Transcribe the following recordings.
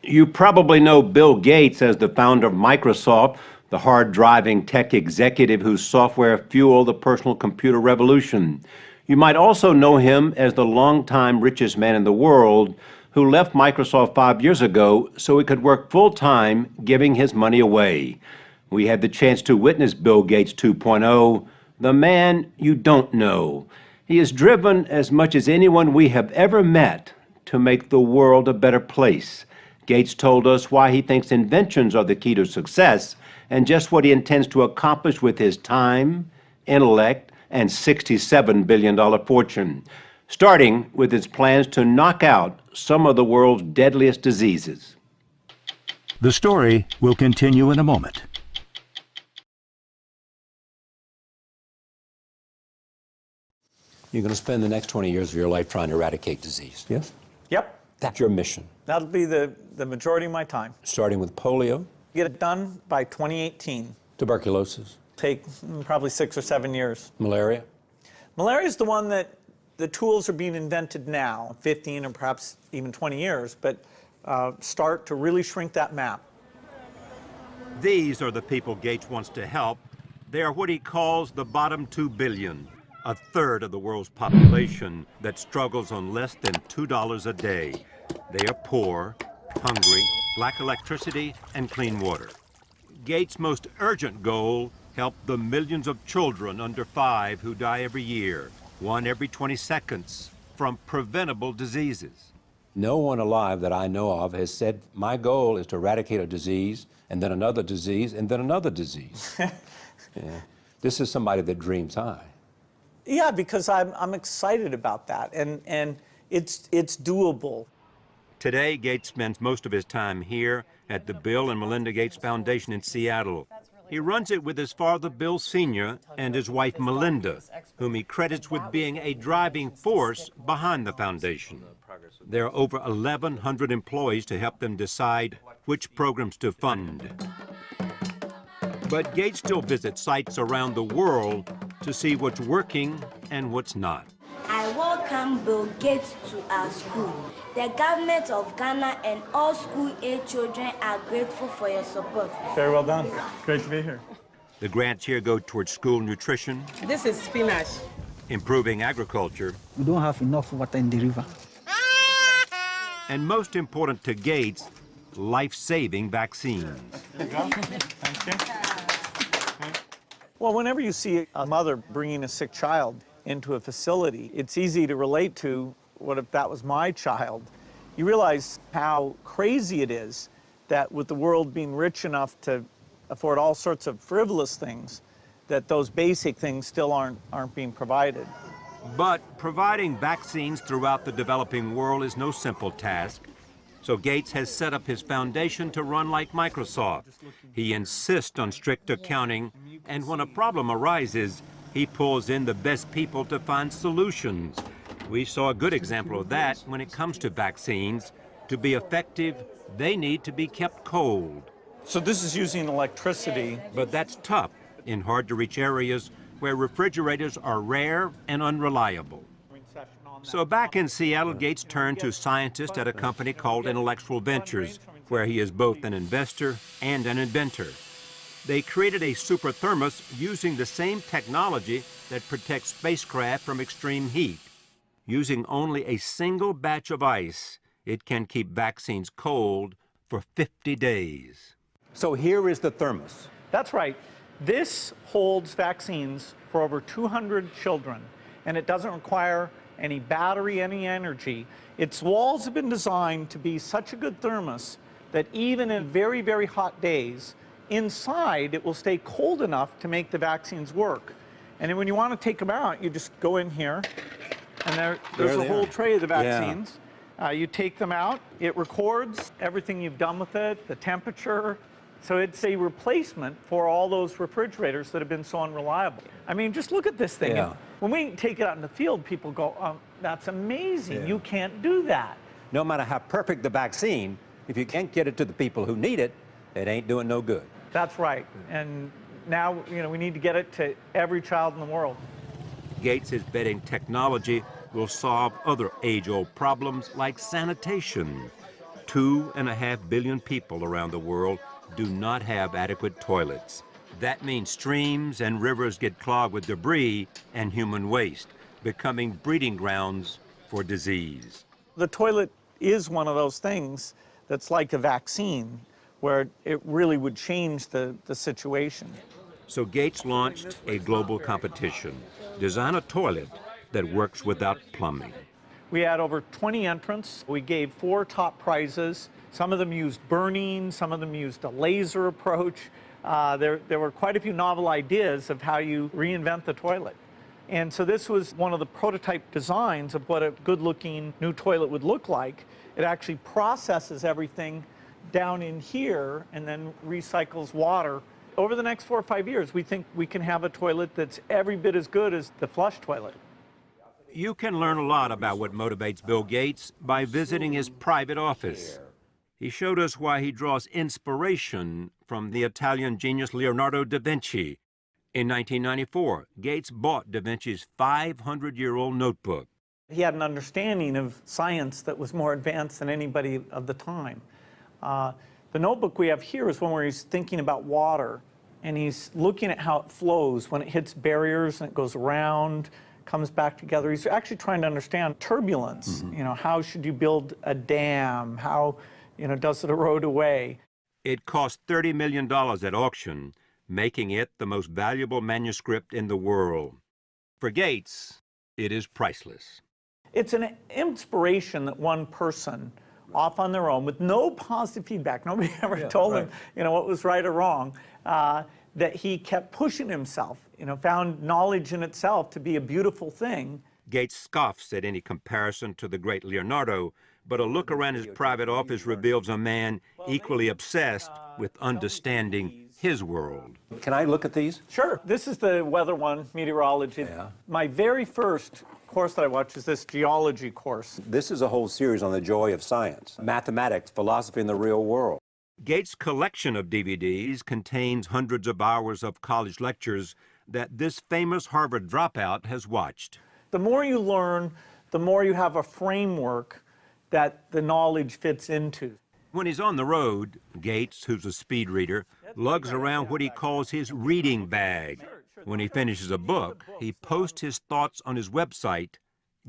You probably know Bill Gates as the founder of Microsoft, the hard-driving tech executive whose software fueled the personal computer revolution. You might also know him as the longtime richest man in the world who left Microsoft 5 years ago so he could work full-time giving his money away. We had the chance to witness Bill Gates 2.0, the man you don't know. He is driven as much as anyone we have ever met to make the world a better place. Gates told us why he thinks inventions are the key to success and just what he intends to accomplish with his time, intellect, and $67 billion fortune, starting with his plans to knock out some of the world's deadliest diseases. The story will continue in a moment. You're going to spend the next 20 years of your life trying to eradicate disease, yes? Yep. That's your mission. That'll be the majority of my time. Starting with polio, Get it done by 2018. tuberculosis, Take probably 6 or 7 years. malaria. Malaria is the one that the tools are being invented now, 15 or perhaps even 20 years, but start to really shrink that map. These are the people Gates wants to help. They are what he calls the bottom 2 billion, a third of the world's population that struggles on less than $2 a day. They are poor, hungry, lack electricity and clean water. Gates' most urgent goal, help the millions of children under 5 who die every year, 1 every 20 seconds, from preventable diseases. No one alive that I know of has said, my goal is to eradicate a disease, and then another disease, and then another disease. Yeah. This is somebody that dreams high. Yeah, because I'm excited about that, and it's doable. Today, Gates spends most of his time here at the Bill and Melinda Gates Foundation in Seattle. He runs it with his father, Bill Sr., and his wife, Melinda, whom he credits with being a driving force behind the foundation. There are over 1,100 employees to help them decide which programs to fund. But Gates still visits sites around the world to see what's working and what's not. I welcome Bill Gates to our school. The government of Ghana and all school-age children are grateful for your support. Very well done. Great to be here. The grants here go towards school nutrition, This is spinach. improving agriculture, We don't have enough water in the river. and most important to Gates, life-saving vaccines. There you go. Thank you. Well, whenever you see a mother bringing a sick child into a facility, it's easy to relate to, what if that was my child? You realize how crazy it is that with the world being rich enough to afford all sorts of frivolous things, that those basic things still aren't being provided. But providing vaccines throughout the developing world is no simple task. So Gates has set up his foundation to run like Microsoft. He insists on strict accounting, and when a problem arises, he pulls in the best people to find solutions. We saw a good example of that when it comes to vaccines. To be effective, they need to be kept cold. So this is using electricity. But that's tough in hard-to-reach areas where refrigerators are rare and unreliable. So back in Seattle, Gates turned to scientists at a company called Intellectual Ventures, where he is both an investor and an inventor. They created a super thermos using the same technology that protects spacecraft from extreme heat. Using only a single batch of ice, it can keep vaccines cold for 50 days. So here is the thermos. That's right. This holds vaccines for over 200 children, and it doesn't require any battery, any energy. Its walls have been designed to be such a good thermos that even in very, very hot days, inside it will stay cold enough to make the vaccines work. And then when you want to take them out, you just go in here, and there's a whole tray of the vaccines. Yeah. You take them out, it records everything you've done with it, the temperature. So it's a replacement for all those refrigerators that have been so unreliable. I mean, just look at this thing. Yeah. When we take it out in the field, people go, oh, that's amazing. Yeah. You can't do that. No matter how perfect the vaccine, if you can't get it to the people who need it, it ain't doing no good. That's right. And now, we need to get it to every child in the world. Gates is betting technology will solve other age-old problems like sanitation. 2.5 billion people around the world do not have adequate toilets. That means streams and rivers get clogged with debris and human waste, becoming breeding grounds for disease. The toilet is one of those things that's like a vaccine, where it really would change the situation. So Gates launched a global competition. Design a toilet that works without plumbing. We had over 20 entrants. We gave 4 top prizes. Some of them used burning, some of them used a laser approach. There were quite a few novel ideas of how you reinvent the toilet. And so this was one of the prototype designs of what a good-looking new toilet would look like. It actually processes everything down in here and then recycles water. Over the next 4 or 5 years, we think we can have a toilet that's every bit as good as the flush toilet. You can learn a lot about what motivates Bill Gates by visiting his private office. He showed us why he draws inspiration from the Italian genius Leonardo da Vinci. In 1994, Gates bought da Vinci's 500-year-old notebook. He had an understanding of science that was more advanced than anybody of the time. The notebook we have here is one where he's thinking about water, and he's looking at how it flows when it hits barriers and it goes around, comes back together. He's actually trying to understand turbulence. You know, how should you build a dam? How, does it erode away? It cost $30 million at auction, making it the most valuable manuscript in the world. For Gates, it is priceless. It's an inspiration that one person, off on their own, with no positive feedback, nobody ever told him, what was right or wrong, that he kept pushing himself, found knowledge in itself to be a beautiful thing. Gates scoffs at any comparison to the great Leonardo, but a look around his private office reveals a man equally obsessed with understanding his world. Can I look at these? Sure. This is the weather one, meteorology. Yeah. My very first course that I watched is this geology course. This is a whole series on the joy of science, mathematics, philosophy, and the real world. Gates' collection of DVDs contains hundreds of hours of college lectures that this famous Harvard dropout has watched. The more you learn, the more you have a framework that the knowledge fits into. When he's on the road, Gates, who's a speed reader, lugs around what he calls his reading bag. When he finishes a book, he posts his thoughts on his website,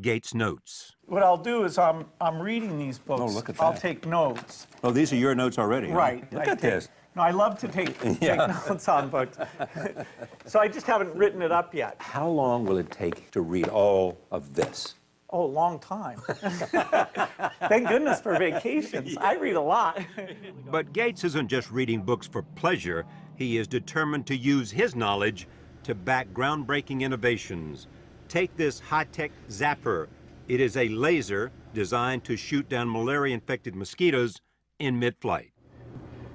Gates Notes. What I'll do is I'm reading these books. Oh, look at I'll that. take notes. Oh, these are your notes already, huh? Right. Look at this. No, I love to take notes on books. So I just haven't written it up yet. How long will it take to read all of this? Oh, a long time. Thank goodness for vacations. I read a lot. But Gates isn't just reading books for pleasure. He is determined to use his knowledge to back groundbreaking innovations. Take this high-tech zapper. It is a laser designed to shoot down malaria-infected mosquitoes in mid-flight.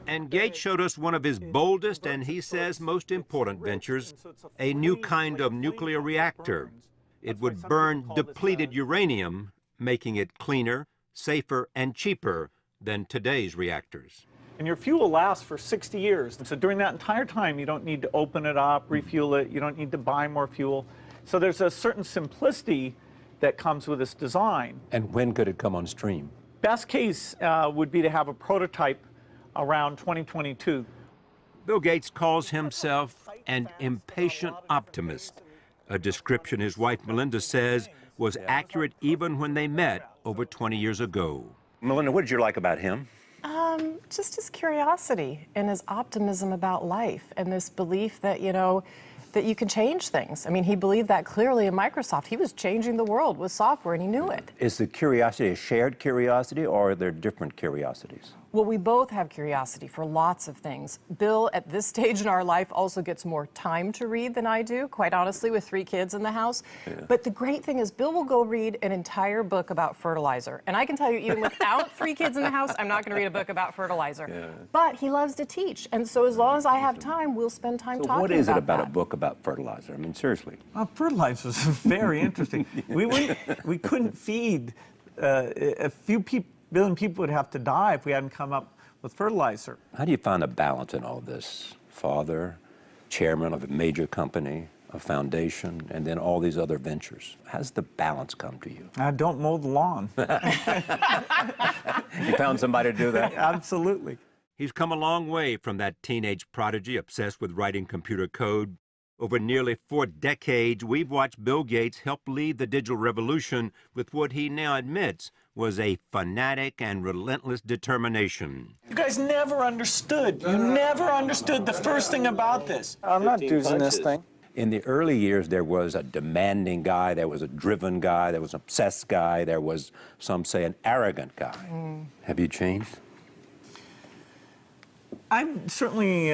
And Gates showed us one of his boldest and, he says, most important ventures, a new kind of nuclear reactor. It would burn depleted uranium, making it cleaner, safer, and cheaper than today's reactors. And your fuel lasts for 60 years. So during that entire time, you don't need to open it up, refuel it. You don't need to buy more fuel. So there's a certain simplicity that comes with this design. And when could it come on stream? Best case would be to have a prototype around 2022. Bill Gates calls himself an impatient optimist, a description his wife Melinda says was accurate even when they met over 20 years ago. Melinda, what did you like about him? Just his curiosity and his optimism about life and this belief that, that you can change things. I mean, he believed that clearly in Microsoft. He was changing the world with software, and he knew it. Is the curiosity a shared curiosity, or are there different curiosities? Well, we both have curiosity for lots of things. Bill, at this stage in our life, also gets more time to read than I do, quite honestly, with 3 kids in the house. Yeah. But the great thing is Bill will go read an entire book about fertilizer. And I can tell you, even without 3 kids in the house, I'm not going to read a book about fertilizer. Yeah. But he loves to teach. And so as long as I have time, we'll spend time talking about that. What is it about a book about fertilizer? I mean, seriously. Fertilizer is very interesting. We couldn't feed a few billion people would have to die if we hadn't come up with fertilizer. How do you find a balance in all this? Father, chairman of a major company, a foundation, and then all these other ventures. How does the balance come to you? I don't mow the lawn. You found somebody to do that? Absolutely. He's come a long way from that teenage prodigy obsessed with writing computer code. Over nearly 4 decades, we've watched Bill Gates help lead the digital revolution with what he now admits was a fanatic and relentless determination. You guys never understood. You never understood the first thing about this. I'm not using this thing. In the early years, there was a demanding guy, there was a driven guy, there was an obsessed guy, there was, some say, an arrogant guy. Have you changed? I've certainly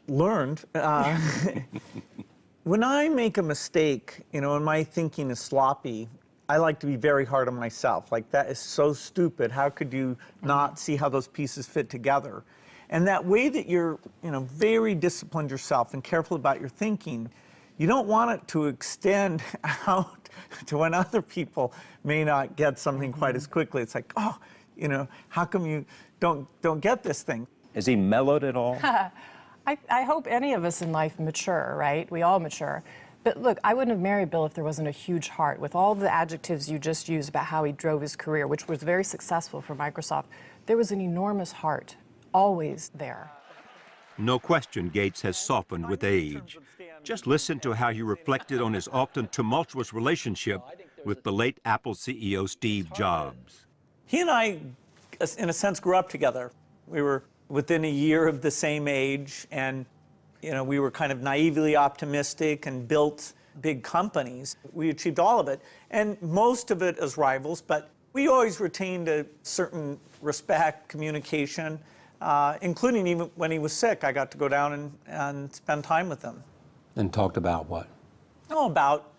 learned. When I make a mistake, you know, and my thinking is sloppy, I like to be very hard on myself. Like, that is so stupid. How could you not see how those pieces fit together? And that way that you're, you know, very disciplined yourself and careful about your thinking, you don't want it to extend out to when other people may not get something quite as quickly. It's like, oh, you know, how come you don't get this thing? Is he mellowed at all? I hope any of us in life mature, right? We all mature. But look, I wouldn't have married Bill if there wasn't a huge heart. With all the adjectives you just used about how he drove his career, which was very successful for Microsoft, there was an enormous heart, always there. No question Gates has softened with age. Just listen to how he reflected on his often tumultuous relationship with the late Apple CEO Steve Jobs. He and I, in a sense, grew up together. We were within a year of the same age, and you know, we were kind of naively optimistic and built big companies. We achieved all of it, and most of it as rivals, but we always retained a certain respect, communication, including even when he was sick. I got to go down and spend time with him. And talked about what? Oh, about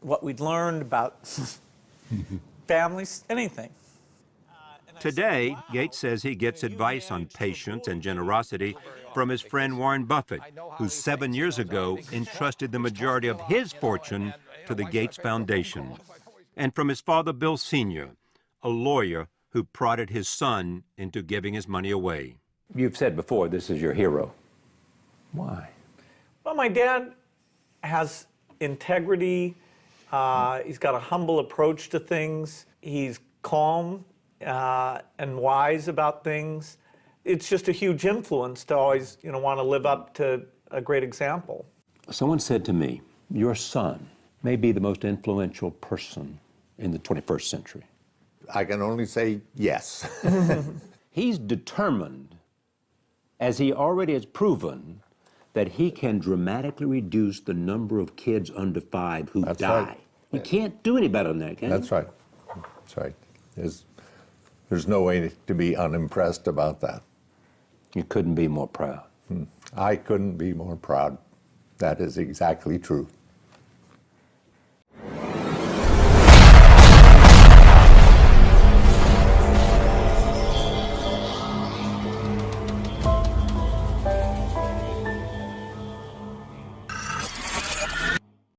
what we'd learned, about families, anything. Today, Gates says he gets advice on patience and generosity from his friend Warren Buffett, who 7 years ago entrusted the majority of his fortune to the Gates Foundation, and from his father Bill Sr., a lawyer who prodded his son into giving his money away. You've said before this is your hero. Why? Well, my dad has integrity. He's got a humble approach to things. He's calm and wise about things. It's just a huge influence to always, you know, want to live up to a great example. Someone said to me, your son may be the most influential person in the 21st century. I can only say yes. He's determined, as he already has proven, that he can dramatically reduce the number of kids under 5 who die. Right. He can't do any better than that, can he? That's right. That's right. There's no way to be unimpressed about that. You couldn't be more proud. I couldn't be more proud. That is exactly true.